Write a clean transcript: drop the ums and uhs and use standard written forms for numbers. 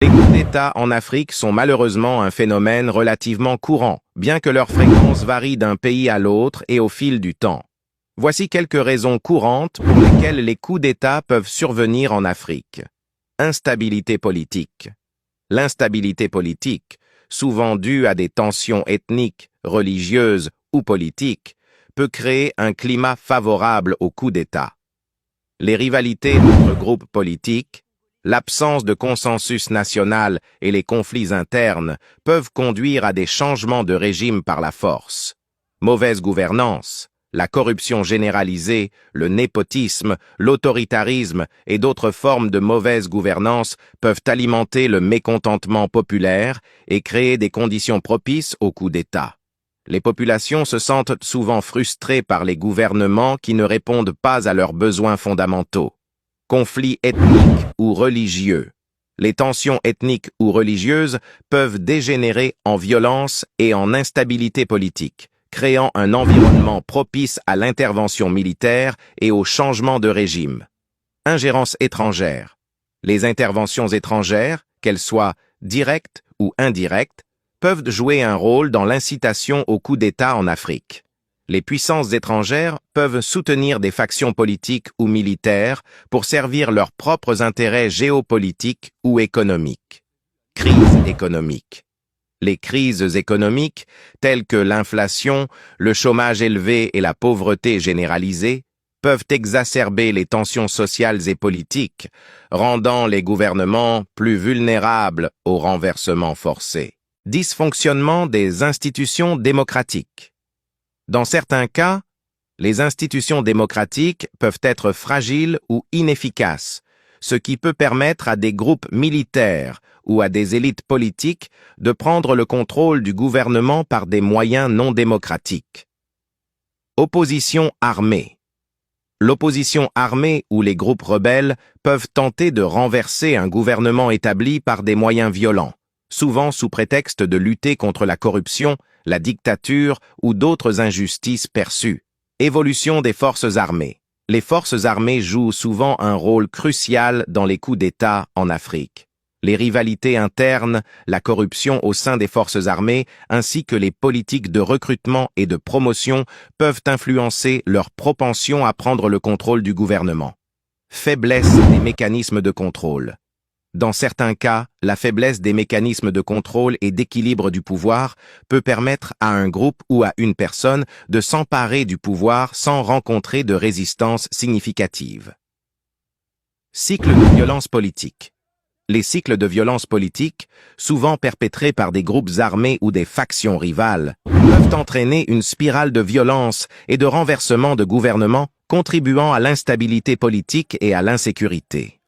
Les coups d'État en Afrique sont malheureusement un phénomène relativement courant, bien que leur fréquence varie d'un pays à l'autre et au fil du temps. Voici quelques raisons courantes pour lesquelles les coups d'État peuvent survenir en Afrique. Instabilité politique. L'instabilité politique, souvent due à des tensions ethniques, religieuses ou politiques, peut créer un climat favorable aux coups d'État. Les rivalités entre groupes politiques, l'absence de consensus national et les conflits internes peuvent conduire à des changements de régime par la force. Mauvaise gouvernance, la corruption généralisée, le népotisme, l'autoritarisme et d'autres formes de mauvaise gouvernance peuvent alimenter le mécontentement populaire et créer des conditions propices aux coups d'État. Les populations se sentent souvent frustrées par les gouvernements qui ne répondent pas à leurs besoins fondamentaux. Conflits ethniques ou religieux. Les tensions ethniques ou religieuses peuvent dégénérer en violence et en instabilité politique, créant un environnement propice à l'intervention militaire et au changement de régime. Ingérence étrangère. Les interventions étrangères, qu'elles soient directes ou indirectes, peuvent jouer un rôle dans l'incitation au coup d'État en Afrique. Les puissances étrangères peuvent soutenir des factions politiques ou militaires pour servir leurs propres intérêts géopolitiques ou économiques. Crise économique. Les crises économiques, telles que l'inflation, le chômage élevé et la pauvreté généralisée, peuvent exacerber les tensions sociales et politiques, rendant les gouvernements plus vulnérables au renversement forcé. Dysfonctionnement des institutions démocratiques. Dans certains cas, les institutions démocratiques peuvent être fragiles ou inefficaces, ce qui peut permettre à des groupes militaires ou à des élites politiques de prendre le contrôle du gouvernement par des moyens non démocratiques. Opposition armée. L'opposition armée ou les groupes rebelles peuvent tenter de renverser un gouvernement établi par des moyens violents, souvent sous prétexte de lutter contre la corruption, la dictature ou d'autres injustices perçues. Évolution des forces armées. Les forces armées jouent souvent un rôle crucial dans les coups d'État en Afrique. Les rivalités internes, la corruption au sein des forces armées, ainsi que les politiques de recrutement et de promotion peuvent influencer leur propension à prendre le contrôle du gouvernement. Faiblesse des mécanismes de contrôle. Dans certains cas, la faiblesse des mécanismes de contrôle et d'équilibre du pouvoir peut permettre à un groupe ou à une personne de s'emparer du pouvoir sans rencontrer de résistance significative. Cycle de violence politique. Les cycles de violence politique, souvent perpétrés par des groupes armés ou des factions rivales, peuvent entraîner une spirale de violence et de renversement de gouvernement, contribuant à l'instabilité politique et à l'insécurité.